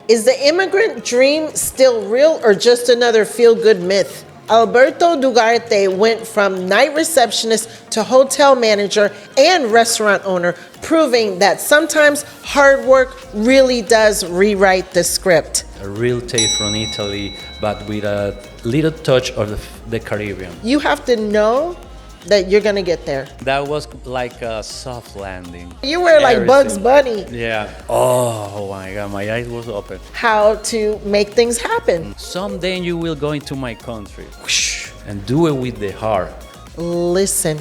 Is the immigrant dream still real or just another feel-good myth? Alberto Dugarte went from night receptionist to hotel manager and restaurant owner, proving that sometimes hard work really does rewrite the script. A real taste from Italy, but with a little touch of the Caribbean. You have to know that you're gonna get there. That was like a soft landing. You were like Bugs Bunny. Yeah. Oh my God, my eyes was open. How to make things happen. Someday you will go into my country and do it with the heart. Listen.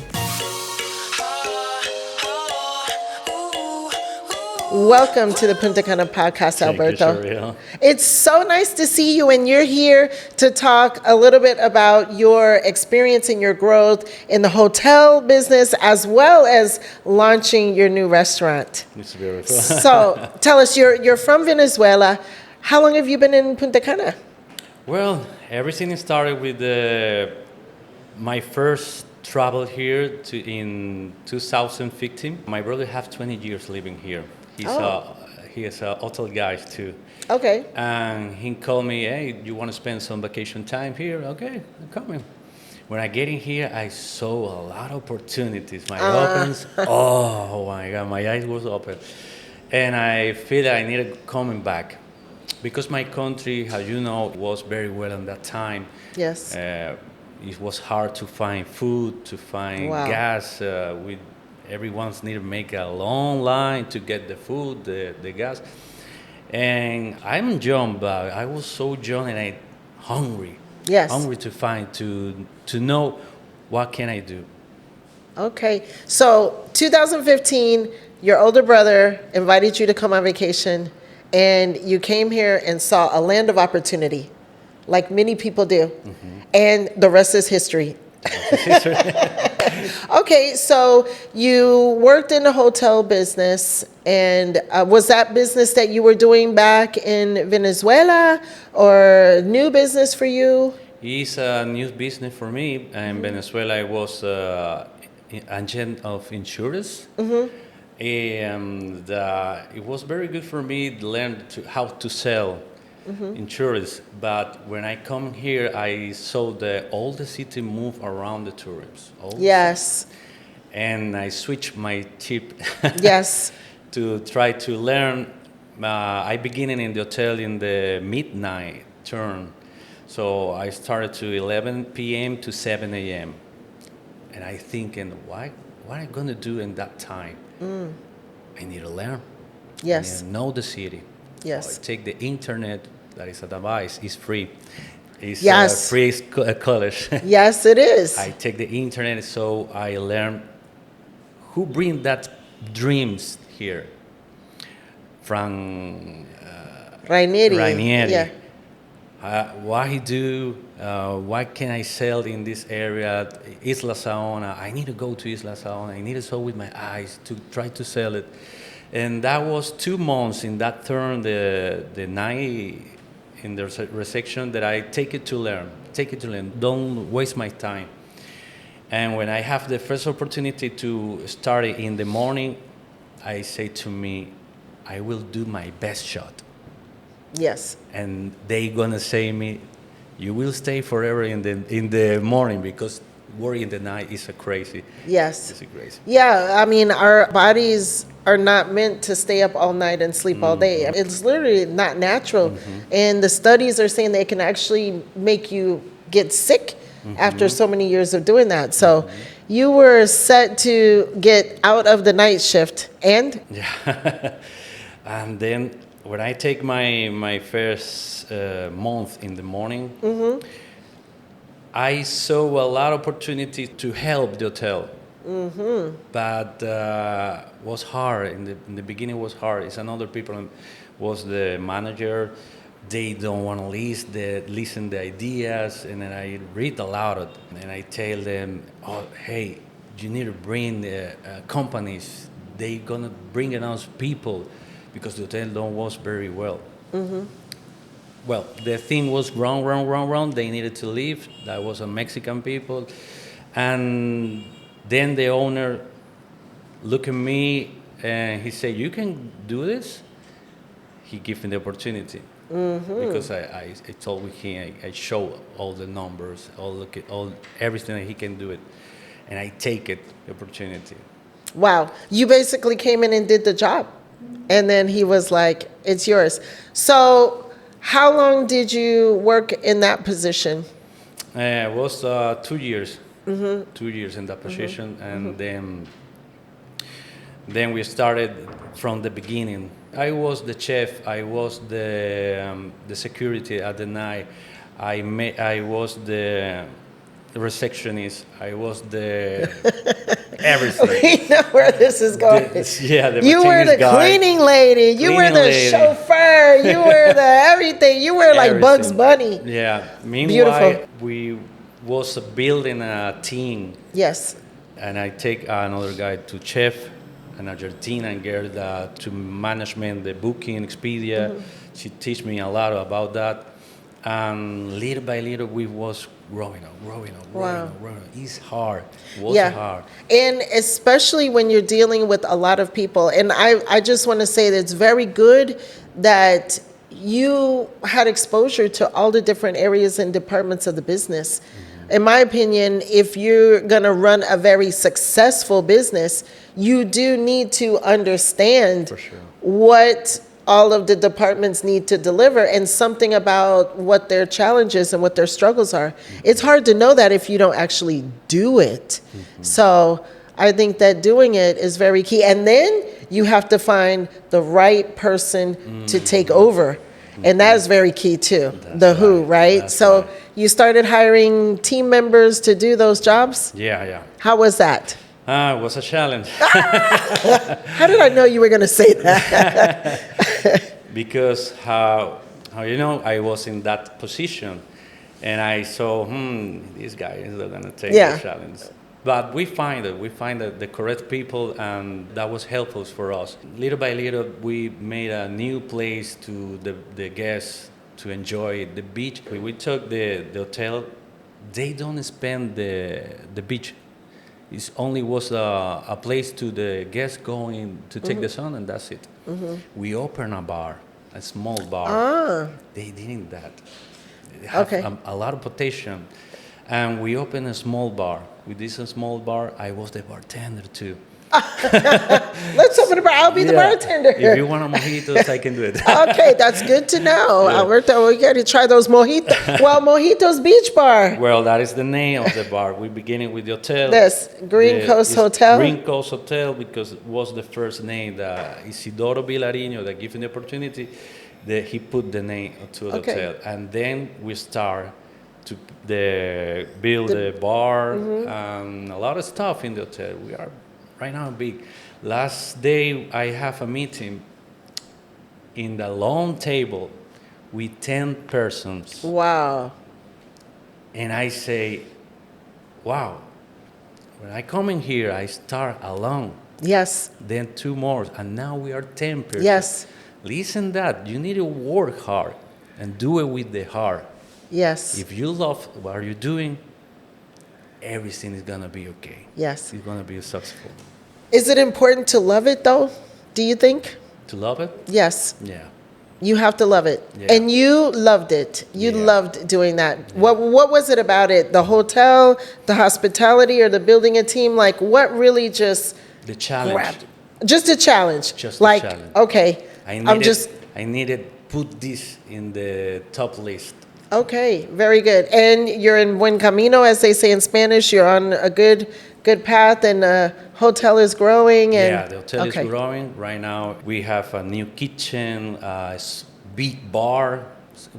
Welcome to the Punta Cana Podcast, Alberto. It's so nice to see you, and you're here to talk a little bit about your experience and your growth in the hotel business, as well as launching your new restaurant. It's beautiful. So tell us, you're from Venezuela. How long have you been in Punta Cana? Well, everything started with my first travel here in 2015. My brother have 20 years living here. He is a hotel guy too. Okay. And he called me, hey, you want to spend some vacation time here? Okay, I'm coming. When I get in here, I saw a lot of opportunities. My opens, oh my God, my eyes was open. And I feel that I needed coming back. Because my country, as you know, was very well at that time. Yes. It was hard to find food, to find gas. Everyone's need to make a long line to get the food, the gas. And I'm young, but I was so young and I hungry. Yes. Hungry to find, to know what can I do. Okay. So 2015, your older brother invited you to come on vacation, and you came here and saw a land of opportunity, like many people do. Mm-hmm. And the rest is history. Okay, so you worked in the hotel business, and was that business that you were doing back in Venezuela, or new business for you? It's a new business for me. In Venezuela, I was agent of insurance. Mm-hmm. And it was very good for me to learn how to sell insurance. But when I come here, I saw all the city move around the tourism. Yes. And I switched my tip. Yes. To try to learn. I began in the hotel in the midnight turn. So I started to 11 p.m. to 7 a.m. And I thinking, what am I going to do in that time? I need to learn. Yes. I need to know the city. Yes. So I take the internet, that is a device, it's free. It's free college. Yes, it is. I take the internet, so I learn who bring that dreams here. From Rainieri. Yeah. What he do, what can I sell in this area, Isla Saona. I need to go to Isla Saona. I need to sell with my eyes to try to sell it. And that was 2 months in that turn, the night in the reception, that I take it to learn. Don't waste my time. And when I have the first opportunity to start it in the morning, I say to me, I will do my best shot. Yes. And they gonna say me, you will stay forever in the morning, because work in the night is a crazy. Yes. It's a crazy. Yeah, I mean, our bodies are not meant to stay up all night and sleep all day. It's literally not natural. And the studies are saying they can actually make you get sick after so many years of doing that. So you were set to get out of the night shift, and? Yeah. And then when I take my first month in the morning, I saw a lot of opportunity to help the hotel. But was hard in the beginning. Was hard. It's another people was the manager. They don't want to listen the ideas, and then I read a lot of, and I tell them, oh, hey, you need to bring the companies. They gonna bring in us people, because the hotel don't was very well. Well, the thing was wrong. They needed to leave. That was a Mexican people, and then the owner looked at me and he said, "You can do this." He gave me the opportunity. because I told him, I show all the numbers, all everything that he can do it, and I take it, the opportunity. Wow. You basically came in and did the job. And then he was like, it's yours. So how long did you work in that position? It was 2 years. 2 years in that position, and then we started from the beginning. I was the chef. I was the security at the night. I was the receptionist. I was the everything. We know where this is going. The You were the guy. cleaning lady. You were Cleaning the lady. chauffeur. You were the everything. You were like Bugs Everything. Bunny. Yeah. Meanwhile, Beautiful. we was building a team, Yes. and I take another guy to chef, an Argentinian girl to management, the booking, Expedia. She teach me a lot about that, and little by little we was growing up. Wow. It's hard. It was hard. And especially when you're dealing with a lot of people. And I just want to say that it's very good that you had exposure to all the different areas and departments of the business. In my opinion, if you're going to run a very successful business, you do need to understand For sure. what all of the departments need to deliver and something about what their challenges and what their struggles are. It's hard to know that if you don't actually do it. So I think that doing it is very key. And then you have to find the right person to take over. And that is very key too, the who, right? That's So right. you started hiring team members to do those jobs? Yeah. How was that? It was a challenge. How did I know you were going to say that? Because how I was in that position, and I saw this guy is not gonna take the challenge. But we find the correct people, and that was helpful for us. Little by little, we made a new place to the guests to enjoy the beach. When we took the hotel, they don't spend the beach. It only was a place to the guests going to take the sun, and that's it. We opened a bar, a small bar. They didn't that. They have a lot of potential. And we opened a small bar. With this small bar, I was the bartender too. Let's open a bar. I'll be the bartender. If you want a mojitos, I can do it. Okay, that's good to know. Alberto, we got to try those mojitos. Well, Mojitos Beach Bar. Well, that is the name of the bar. We're beginning with the hotel. This, Green Coast Hotel. Green Coast Hotel, because it was the first name that Isidoro Vilariño, that gave him the opportunity, that he put the name to the hotel. And then we start to build the bar and a lot of stuff in the hotel. We are right now big. Last day I have a meeting in the long table with 10 persons. Wow. And I say, wow, when I come in here, I start alone. Yes. Then 2 more, and now we are 10 persons. Yes. Listen that, you need to work hard and do it with the heart. Yes. If you love what you're doing, everything is going to be okay. Yes. It's going to be successful. Is it important to love it though? Do you think? To love it? Yes. Yeah. You have to love it. Yeah. And you loved it. You Yeah. loved doing that. What was it about it? The hotel, the hospitality, or the building a team? Like what really just The challenge. grabbed? Just a challenge. Just like, a challenge. Okay. I needed put this in the top list. Okay, very good. And you're in buen camino, as they say in Spanish. You're on a good path, and the hotel is growing. And, Yeah, the hotel is growing. Right now, we have a new kitchen, big bar.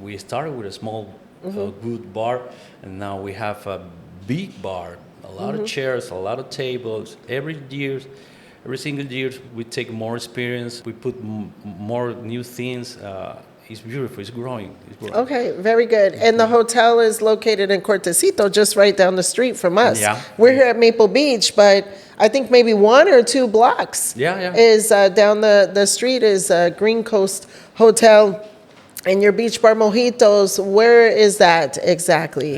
We started with a small, good bar, and now we have a big bar, a lot of chairs, a lot of tables. Every single year, we take more experience. We put more new things. It's beautiful. It's growing. Okay, very good. And the hotel is located in Cortecito, just right down the street from us. Yeah. We're here at Maple Beach, but I think maybe 1 or 2 blocks is down the street is Green Coast Hotel. And your beach bar Mojitos, where is that exactly?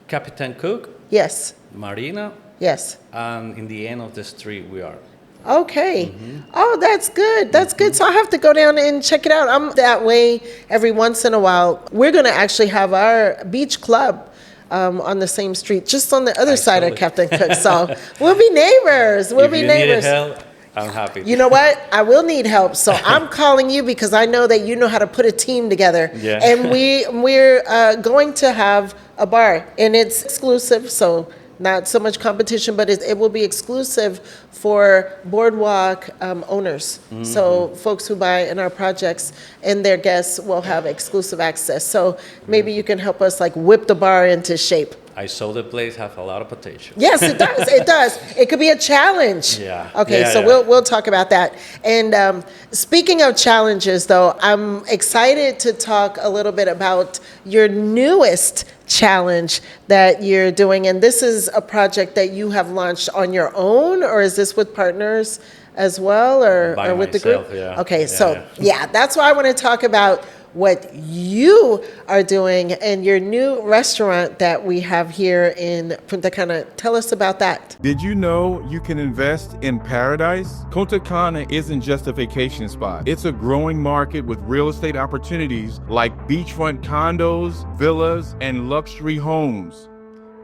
Captain Cook, Yes. Marina, Yes. and in the end of the street we are. Okay. Oh, that's good. That's good. So I have to go down and check it out. I'm that way every once in a while. We're going to actually have our beach club on the same street, just on the other side of Captain Cook. So we'll be neighbors. We'll If be you neighbors. need help, I'm happy. You know what? I will need help. So I'm calling you because I know that you know how to put a team together. Yeah. And we're going to have a bar, and it's exclusive. So not so much competition, but it will be exclusive for boardwalk owners. So folks who buy in our projects and their guests will have exclusive access. So maybe you can help us like whip the bar into shape. I saw the place have a lot of potential. Yes, it does. It does. It could be a challenge. Yeah. Okay, Yeah, so yeah. we'll talk about that. And speaking of challenges, though, I'm excited to talk a little bit about your newest challenge that you're doing. And this is a project that you have launched on your own, or is this with partners as well, or By with myself, the group? yeah. Okay, Yeah, so yeah. that's why I want to talk about what you are doing and your new restaurant that we have here in Punta Cana. Tell us about that. Did you know you can invest in paradise? Punta Cana isn't just a vacation spot. It's a growing market with real estate opportunities like beachfront condos, villas, and luxury homes.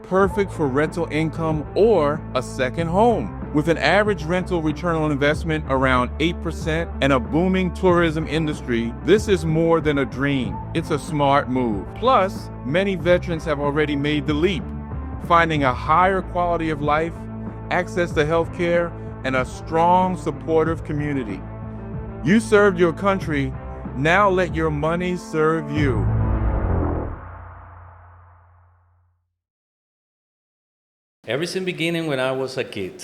Perfect for rental income or a second home. With an average rental return on investment around 8% and a booming tourism industry, this is more than a dream. It's a smart move. Plus, many veterans have already made the leap, finding a higher quality of life, access to health care, and a strong, supportive community. You served your country, now let your money serve you. Everything beginning when I was a kid.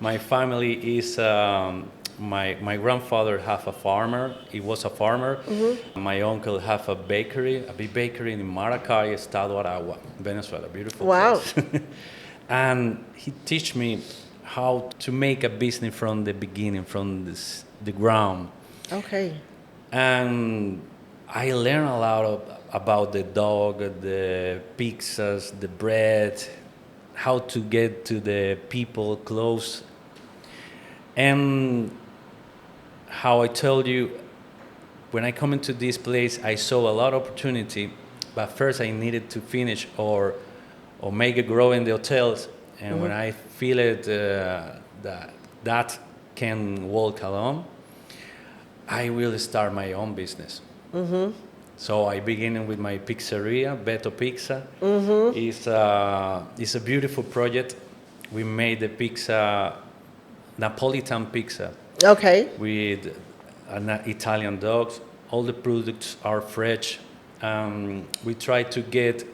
My family is, my grandfather have a farmer. He was a farmer. My uncle have a big bakery in Maracay, Estado Aragua, Venezuela, beautiful Wow. place. And he teach me how to make a business from the beginning, from the ground. Okay. And I learned a lot about the dog, the pizzas, the bread, how to get to the people close. And how I told you, when I come into this place, I saw a lot of opportunity, but first I needed to finish or make it grow in the hotels. And when I feel it, that can walk alone, I will start my own business. So I began with my pizzeria, Betto Pizza. It's a beautiful project. We made the pizza, Napolitan pizza, Okay. with an Italian dogs. All the products are fresh. We try to get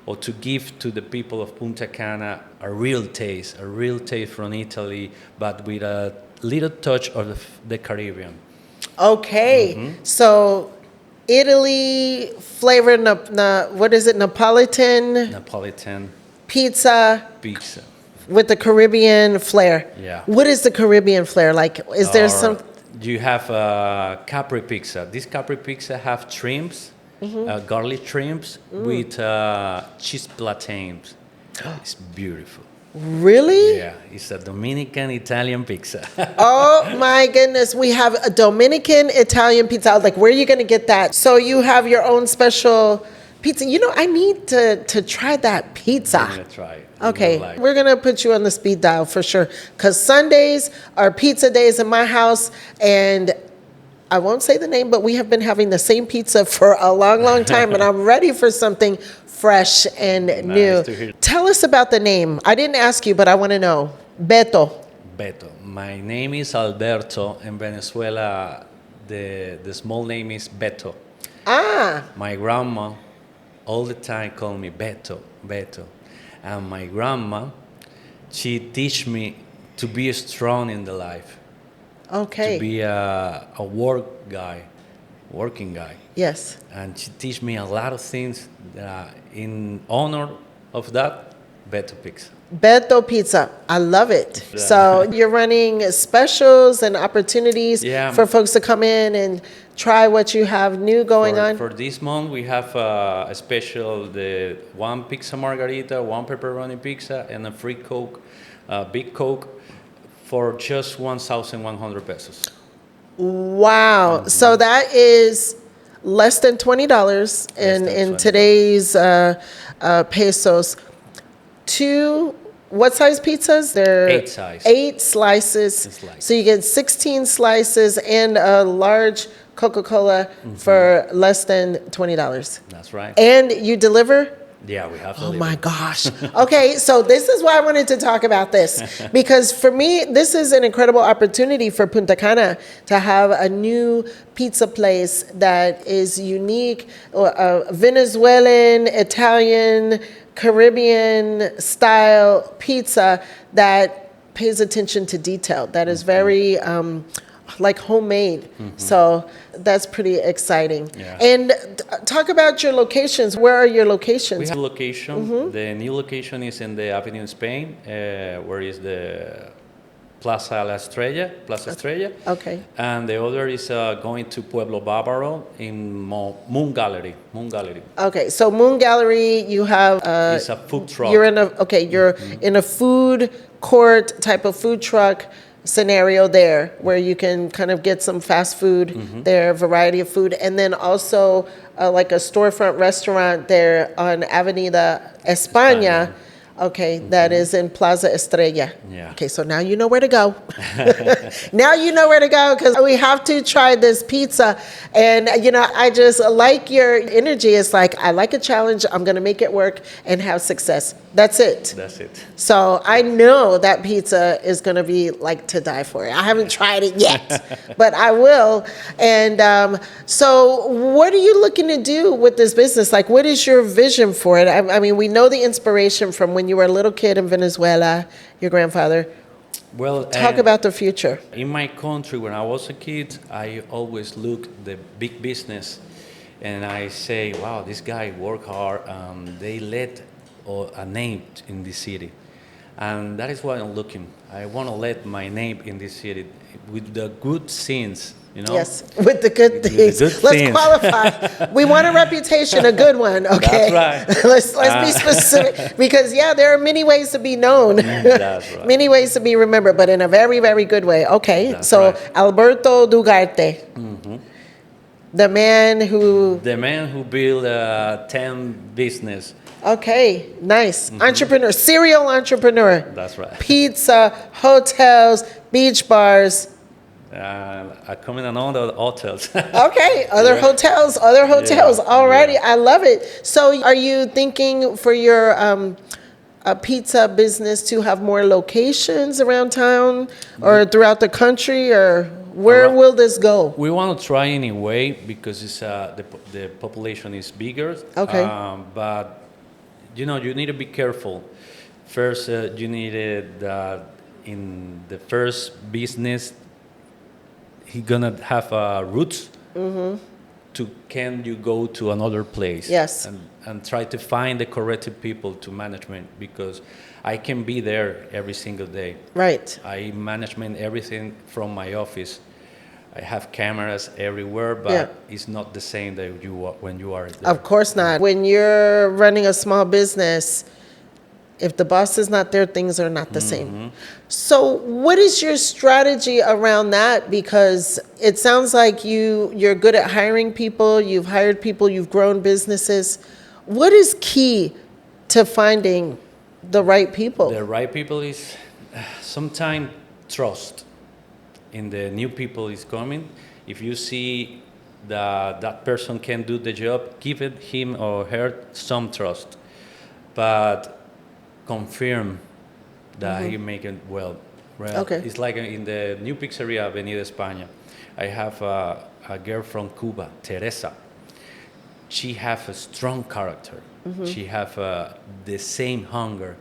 or to give to the people of Punta Cana a real taste from Italy, but with a little touch of the Caribbean. Okay. So Italy flavored, what is it, Napolitan pizza pizza. with the Caribbean flair. Yeah. What is the Caribbean flair like? Is there some? You have Capri pizza. This Capri pizza have shrimps, garlic shrimps with cheese plantains. It's beautiful. Really? Yeah, it's a Dominican Italian pizza. Oh my goodness. We have a Dominican Italian pizza. I was like, where are you going to get that? So you have your own special pizza. You know, I need to try that pizza. I'm gonna try it. You Okay, will like it. we're going to put you on the speed dial for sure. Because Sundays are pizza days in my house. And I won't say the name, but we have been having the same pizza for a long, long time. And I'm ready for something fresh and new. to hear. Tell us about the name. I didn't ask you, but I want to know. Betto. Betto. My name is Alberto. In Venezuela, the small name is Betto. Ah, My grandma all the time called me Betto, Betto. And my grandma, she teach me to be strong in the life, okay. to be a working guy. Yes. And she teach me a lot of things that in honor of that, Betto Pizza. Betto Pizza. I love it. Yeah. So you're running specials and opportunities Yeah. for folks to come in and try what you have new going on. For this month, we have a special, the one pizza margarita, one pepperoni pizza, and a free Coke, big Coke for just 1,100 pesos. Wow. So that is less than $20 in $20. today's pesos. Two, what size pizzas? They're 8 size. 8 slices. Slice. So you get 16 slices and a large Coca-Cola for less than $20. That's right. And you deliver? Yeah, we have to Oh leave my it. gosh. Okay, so this is why I wanted to talk about this. Because for me, this is an incredible opportunity for Punta Cana to have a new pizza place that is unique, Venezuelan, Italian, Caribbean style pizza that pays attention to detail, that is very like homemade. So that's pretty exciting. Yeah. And talk about your locations. Where are your locations? We have a location. The new location is in the Avenue in Spain, where is the Plaza Estrella. Okay. And the other is going to Pueblo Bávaro in Moon Gallery. Okay, so Moon Gallery, you have It's a food truck. you're in a food court type of food truck scenario there where you can kind of get some fast food there, variety of food, and then also like a storefront restaurant there on Avenida España. Okay, that is in Plaza Estrella. Yeah. Okay, so now you know where to go. Now you know where to go because we have to try this pizza. And, you know, I just like your energy. It's like, I like a challenge. I'm going to make it work and have success. That's it. That's it. So I know that pizza is going to be like to die for. I haven't tried it yet, but I will. And so what are you looking to do with this business? Like, what is your vision for it? I mean, we know the inspiration from when you were a little kid in Venezuela, your grandfather. Well, Talk about the future. in my country, when I was a kid, I always looked the big business, and I say, "Wow, this guy work hard. They let a name in this city," and that is what I'm looking. I want to let my name in this city with the good scenes. You know? Yes, with the good the things. good Let's things. qualify. We want a reputation, a good one. Okay, That's right. let's be specific because there are many ways to be known. That's right. Many ways to be remembered, but in a very, very good way. Okay, That's so right. Alberto Dugarte, the man who. The man who built a 10 business. Okay, nice. Entrepreneur, serial entrepreneur. That's right. Pizza, hotels, beach bars. Coming on all the hotels. Okay, other hotels. Alrighty, Yeah. I love it. So, are you thinking for your pizza business to have more locations around town or throughout the country, or where will this go? We want to try anyway because it's the population is bigger. Okay. But you know, you need to be careful. First, you need that in the first business, he gonna have roots. To can you go to another place? Yes. And try to find the correct people to management, because I can be there every single day. Right. I management everything from my office. I have cameras everywhere, but Yeah. it's not the same that when you are there. Of course not. When you're running a small business, if the boss is not there, things are not the same. So what is your strategy around that? Because it sounds like you're good at hiring people. You've hired people. You've grown businesses. What is key to finding the right people? The right people is sometimes trust in the new people is coming. If you see that person can do the job, give it him or her some trust, but confirm that he make it well. Okay. It's like in the new pizzeria Avenida España. I have a girl from Cuba, Teresa. She have a strong character. She have the same hunger.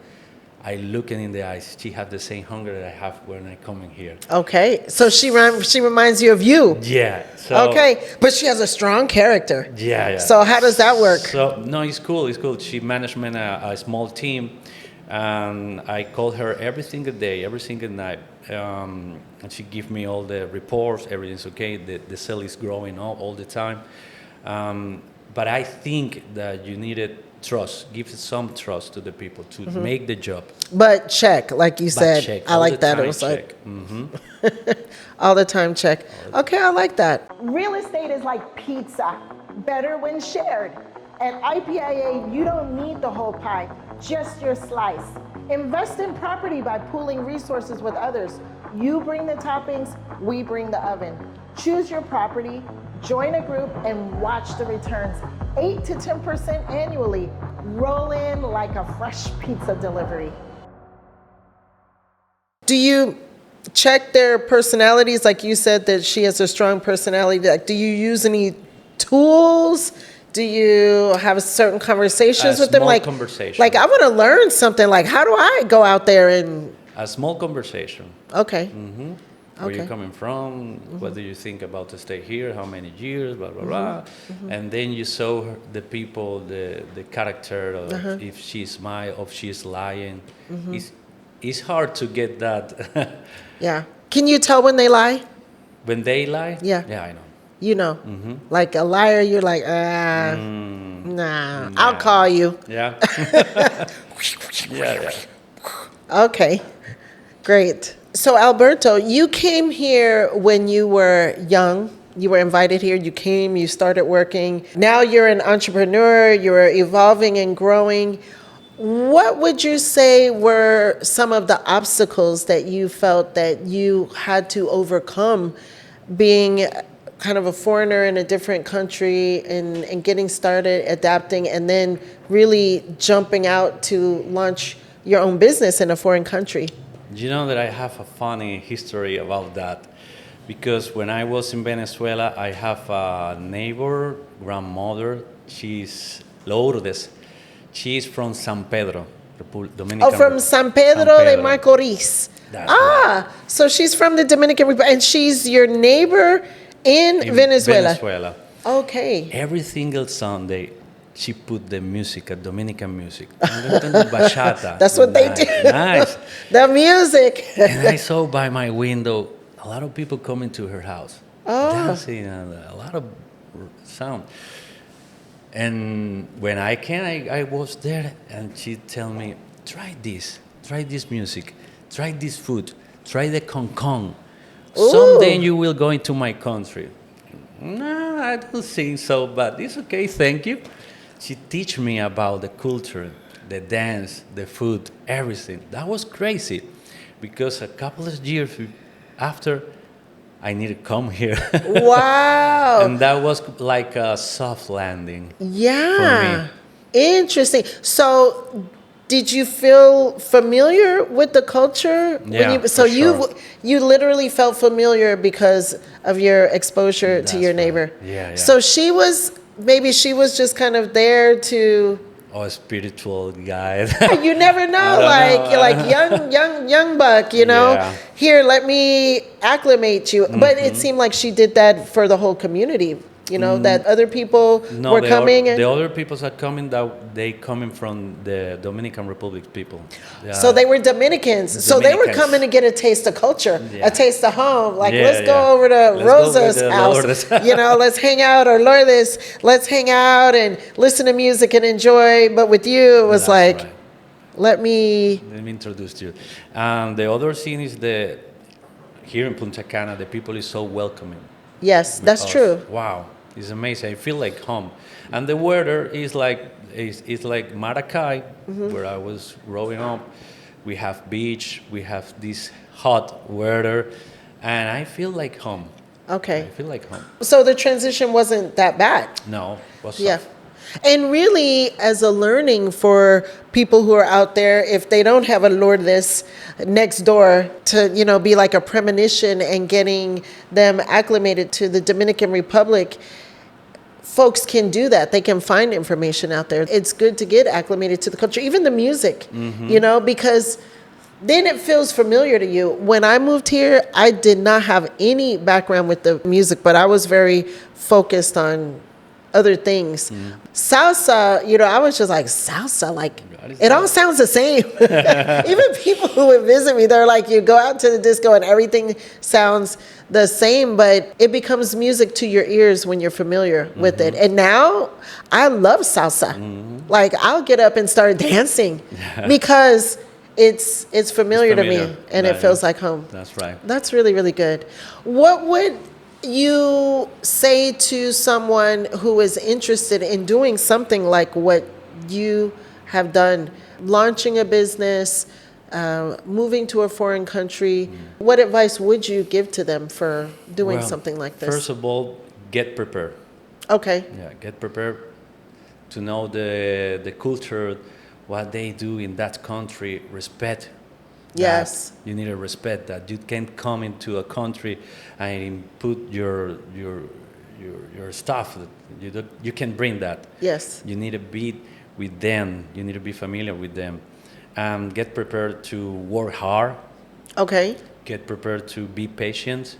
I look in the eyes. She have the same hunger that I have when I come in here. Okay, so she reminds you of you. Yeah. So, Okay, but she has a strong character. Yeah. So how does that work? So no, it's cool. It's cool. She management a small team, and I call her every single day, every single night, and she give me all the reports. Everything's okay. The sale is growing all the time. But I think that you needed trust, give some trust to the people to make the job. But check, like you said. Check, I all like the that. It time was check. like all the time check. Okay, I like that. Real estate is like pizza, better when shared. At IPIA, you don't need the whole pie, just your slice. Invest in property by pooling resources with others. You bring the toppings, we bring the oven. Choose your property, join a group, and watch the returns. 8 to 10% annually. Roll in like a fresh pizza delivery. Do you check their personalities? Like you said that she has a strong personality. Like, do you use any tools? Do you have certain conversations with them? Small Like, conversation. like I want to learn something. Like, how do I go out there and? A small conversation. Okay. Where Okay. you coming from? What do you think about to stay here? How many years? Blah blah blah. And then you show her, the people, the character of if she's smile, if she's lying. It's hard to get that. Yeah. Can you tell when they lie? When they lie. Yeah. Yeah, I know. You know, like a liar, you're like, nah, I'll call you. Yeah. yeah. Okay, great. So Alberto, you came here when you were young. You were invited here. You came, you started working. Now you're an entrepreneur. You're evolving and growing. What would you say were some of the obstacles that you felt that you had to overcome being kind of a foreigner in a different country and getting started, adapting, and then really jumping out to launch your own business in a foreign country? You know that I have a funny history about that, because when I was in Venezuela, I have a neighbor, grandmother. She's Lourdes. She's from San Pedro, Dominican. Oh, from San Pedro de Macorís. That's right. So she's from the Dominican Republic, and she's your neighbor in Venezuela. Venezuela. Okay. Every single Sunday, she put the music, Dominican music. Bachata. That's what they Nice, do. Nice. The music. And I saw by my window a lot of people coming to her house, dancing, and a lot of sound. And when I came, I was there, and she tell me, try this music, try this food, try the concon. Someday you will go into my country. No, I don't think so, but it's okay, thank you. She teach me about the culture, the dance, the food, everything. That was crazy, because a couple of years after, I needed to come here. Wow. And that was like a soft landing. Yeah. For me. Interesting. So did you feel familiar with the culture? Yeah, So for sure. you literally felt familiar because of your exposure to your That's neighbor. right. Yeah. So she was just kind of there to. Oh, a spiritual guide. You never know, like young buck, you know. Yeah. Here, let me acclimate you. But it seemed like she did that for the whole community. You know, that other people were coming. The other people are coming, that they coming from the Dominican Republic people. So they were Dominicans. So they were Dominicans. coming to get a taste of culture, Yeah. a taste of home. Like, Yeah, let's go yeah. over to Let's go Rosa's with the house. Lourdes. You know, let's hang out, or Lourdes, let's hang out and listen to music and enjoy. But with you, it was That's like, right. let me. Let me introduce you. The other thing is here in Punta Cana, the people is so welcoming. Yes, that's us. true. Wow, it's amazing. I feel like home, and the weather is like Maracay, where I was growing up. We have beach, we have this hot weather, and I feel like home. Okay. I feel like home. So the transition wasn't that bad. No, what's Yeah. up? And really, as a learning for people who are out there, if they don't have a Lourdes next door to, be like a premonition and getting them acclimated to the Dominican Republic, folks can do that. They can find information out there. It's good to get acclimated to the culture, even the music, because then it feels familiar to you. When I moved here, I did not have any background with the music, but I was very focused on other things. Salsa, I was just like, salsa, like It all sounds the same. Even people who would visit me, they're like, you go out to the disco and everything sounds the same, but it becomes music to your ears when you're familiar with it. And now I love salsa. Like, I'll get up and start dancing because it's familiar to me and it feels like home. That's right. That's really, really good. What would you say to someone who is interested in doing something like what you have done, launching a business, moving to a foreign country? What advice would you give to them for doing something like this? First of all, get prepared. Okay. Yeah, get prepared to know the culture, what they do in that country. Respect. Yes. That. You need to respect that. You can't come into a country and put your stuff. You can bring that. Yes. You need to be with them. You need to be familiar with them, and get prepared to work hard. Okay. Get prepared to be patient.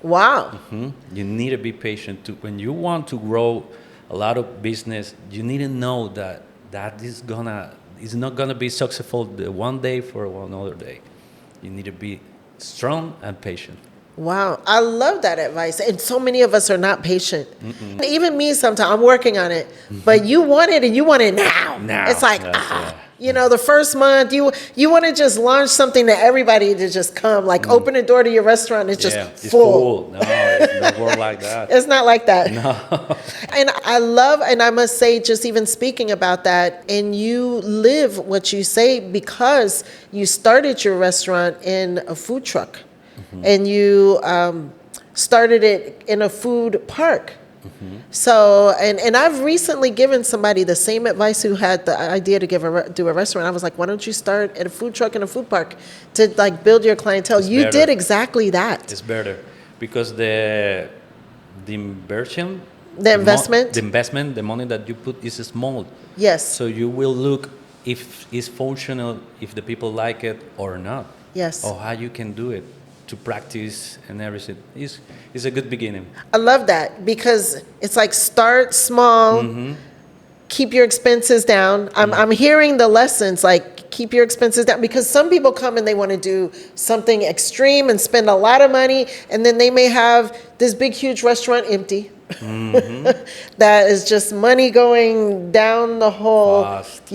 Wow. You need to be patient too. When you want to grow a lot of business, you need to know that is not gonna be successful the one day for another day. You need to be strong and patient. Wow, I love that advice. And so many of us are not patient. Even me sometimes, I'm working on it. But you want it and you want it now. It's like, the first month, you want to just launch something to everybody to just come. Like open the door to your restaurant, it's just full. No, it's not work like that. It's not like that. No. And I must say, just even speaking about that, and you live what you say because you started your restaurant in a food truck. And you started it in a food park. So, and I've recently given somebody the same advice who had the idea to do a restaurant. I was like, why don't you start at a food truck in a food park to like build your clientele? You better. did exactly that. It's better because the inversion, the investment, the money that you put is small. Yes. So you will look if it's functional, if the people like it or not. Yes. Or how you can do it. To practice and everything is a good beginning. I love that because it's like start small, keep your expenses down. I'm hearing the lessons like keep your expenses down because some people come and they want to do something extreme and spend a lot of money and then they may have this big huge restaurant empty. That is just money going down the hole. Fast.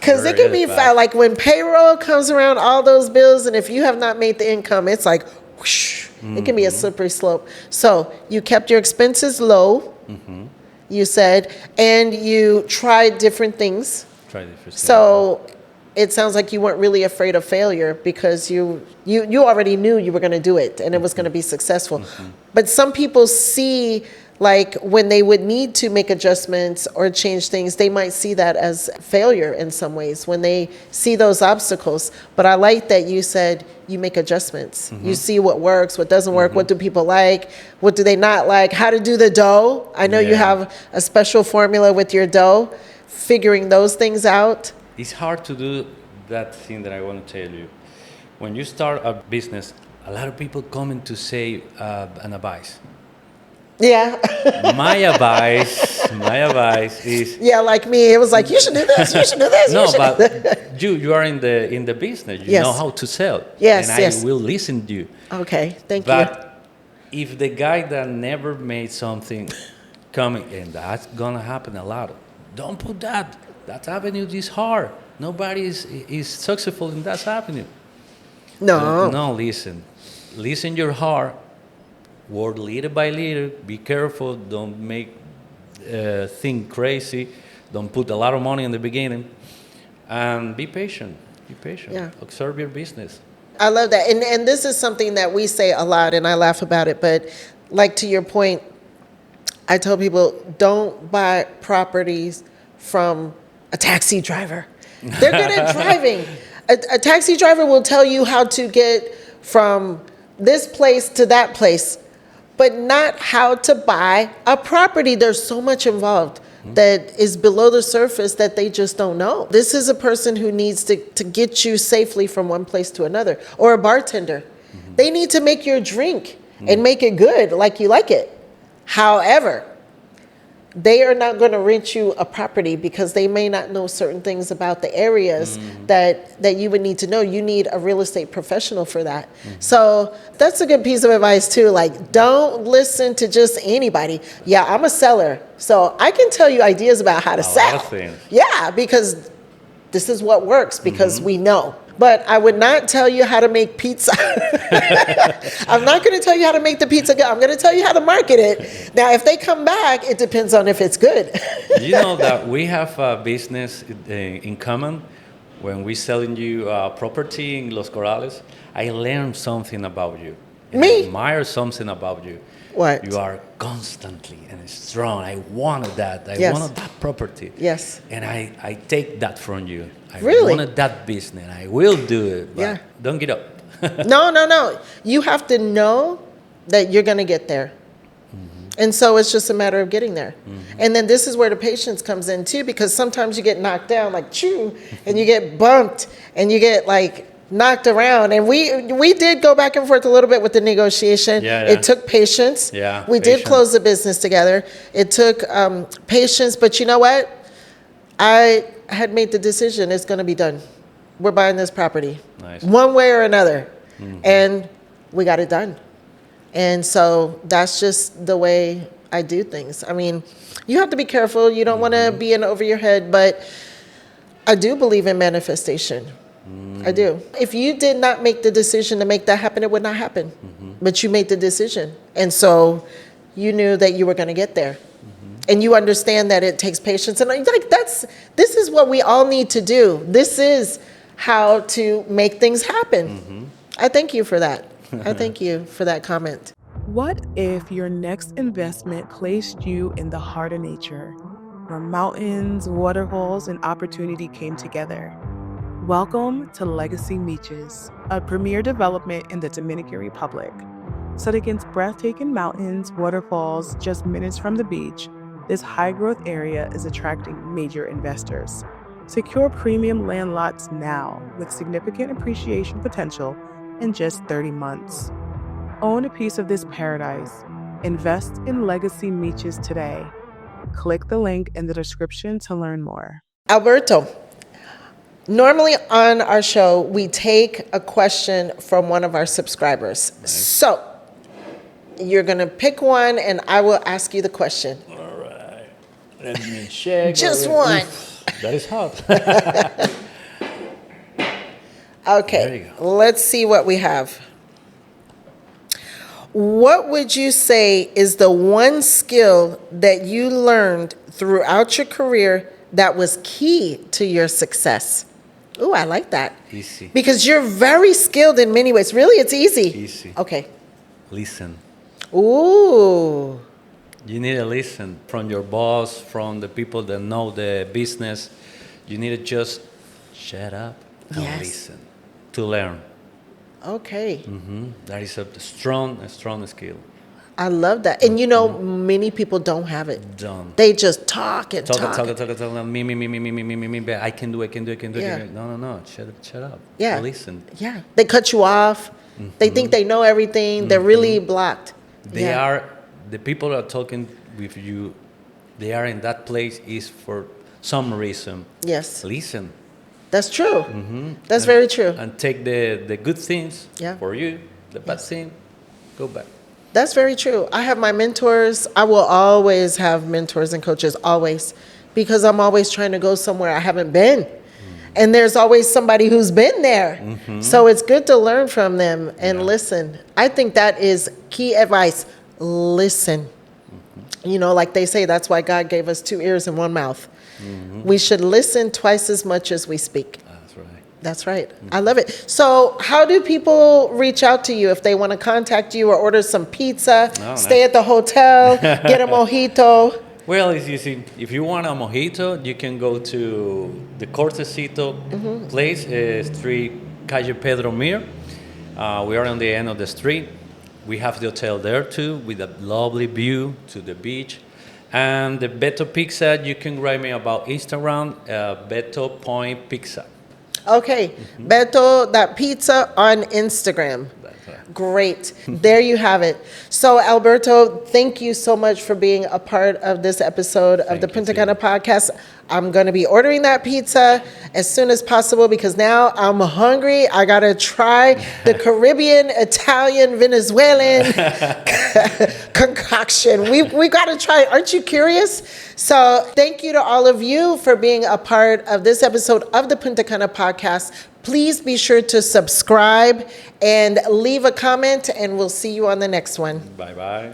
Because it can be fast. Like when payroll comes around, all those bills, and if you have not made the income, it's like whoosh. It can be a slippery slope. So you kept your expenses low, you said, and you tried different things. So it sounds like you weren't really afraid of failure because you already knew you were going to do it and it was going to be successful. But some people see like when they would need to make adjustments or change things, they might see that as failure in some ways when they see those obstacles. But I like that you said you make adjustments. You see what works, what doesn't work, what do people like, what do they not like, how to do the dough. I know you have a special formula with your dough, figuring those things out. It's hard to do that thing that I want to tell you. When you start a business, a lot of people come in to say an advice. Yeah. My advice is... Yeah, like me. It was like, you should do this, you should do this. No, but you are in the business. You know how to sell. Yes, and I will listen to you. Okay, thank you. But if the guy that never made something coming, and that's going to happen a lot, don't put that. That avenue is hard. Nobody is successful in that avenue. No, listen. Listen your heart. Work little by little. Be careful. Don't make think crazy. Don't put a lot of money in the beginning. And be patient. Be patient. Yeah. Observe your business. I love that. And this is something that we say a lot, and I laugh about it. But like to your point, I tell people, don't buy properties from a taxi driver. They're good at driving. A taxi driver will tell you how to get from this place to that place, but not how to buy a property. There's so much involved that is below the surface that they just don't know. This is a person who needs to get you safely from one place to another, or a bartender. They need to make your drink and make it good like you like it. However, they are not going to rent you a property because they may not know certain things about the areas that you would need to know. You need a real estate professional for that. So that's a good piece of advice too. Like, don't listen to just anybody. Yeah, I'm a seller, so I can tell you ideas about how to sell. lot of things. Yeah, because this is what works because we know. But I would not tell you how to make pizza. I'm not going to tell you how to make the pizza good. I'm going to tell you how to market it. Now, if they come back, it depends on if it's good. You know that we have a business in common. When we selling you property in Los Corrales, I learned something about you. And Me? I admire something about you. What? You are constantly and strong. I wanted that. I Yes. wanted that property. Yes. And I take that from you. I Really? wanted that business. I will do it. But Yeah. don't get up. No. You have to know that you're going to get there. And so it's just a matter of getting there. And then this is where the patience comes in too, because sometimes you get knocked down like choo, and you get bumped and you get like knocked around. And we did go back and forth a little bit with the negotiation. Yeah. It took patience. Yeah, We did patience. close the business together. It took patience, but you know what? I had made the decision it's going to be done. We're buying this property. Nice. One way or another. And we got it done. And so that's just the way I do things. I mean, you have to be careful. You don't want to be in over your head, but I do believe in manifestation. I do. If you did not make the decision to make that happen, it would not happen. But you made the decision. And so you knew that you were going to get there. And you understand that it takes patience. And like this is what we all need to do. This is how to make things happen. I thank you for that. I thank you for that comment. What if your next investment placed you in the heart of nature, where mountains, waterfalls, and opportunity came together? Welcome to Legacy Beaches, a premier development in the Dominican Republic. Set against breathtaking mountains, waterfalls, just minutes from the beach, this high-growth area is attracting major investors. Secure premium land lots now with significant appreciation potential in just 30 months. Own a piece of this paradise. Invest in Legacy Beaches today. Click the link in the description to learn more. Alberto, normally on our show, we take a question from one of our subscribers. So you're going to pick one and I will ask you the question. All right. Let me check. Just one. That is hot. Okay, There you go. let's see what we have. What would you say is the one skill that you learned throughout your career that was key to your success? Ooh, I like that. Easy. Because you're very skilled in many ways. Really, it's easy. Easy. Okay. Listen. Ooh. You need to listen from your boss, from the people that know the business. You need to just shut up and Yes. listen to learn. Okay. That is a strong skill. I love that. And you know, many people don't have it. Done. They just talk and talk. Talk. Me. But I can do it. Yeah. No. Shut up. Yeah. Listen. Yeah. They cut you off. They think they know everything. They're really blocked. They are, the people that are talking with you, they are in that place is for some reason. Yes. Listen. That's true. That's very true. And take the good things Yeah. for you, the bad thing, go back. That's very true. I have my mentors. I will always have mentors and coaches, always, because I'm always trying to go somewhere I haven't been. And there's always somebody who's been there. So it's good to learn from them and listen. I think that is key advice. Listen. You know, like they say, that's why God gave us 2 ears and 1 mouth. We should listen twice as much as we speak. That's right. That's right. I love it. So how do people reach out to you if they want to contact you or order some pizza, stay at the hotel, get a mojito? Well, it's easy. If you want a mojito, you can go to the Cortecito place, Street Calle Pedro Mir. We are on the end of the street. We have the hotel there too, with a lovely view to the beach. And the Betto Pizza, you can write me about Instagram, Betto.pizza. Okay. Betto.pizza on Instagram. That's right. Great. There you have it. So, Alberto, thank you so much for being a part of this episode of the Punta Cana Podcast. I'm going to be ordering that pizza as soon as possible because now I'm hungry. I got to try the Caribbean, Italian, Venezuelan concoction. We got to try it. Aren't you curious? So thank you to all of you for being a part of this episode of the Punta Cana Podcast. Please be sure to subscribe and leave a comment, and we'll see you on the next one. Bye-bye.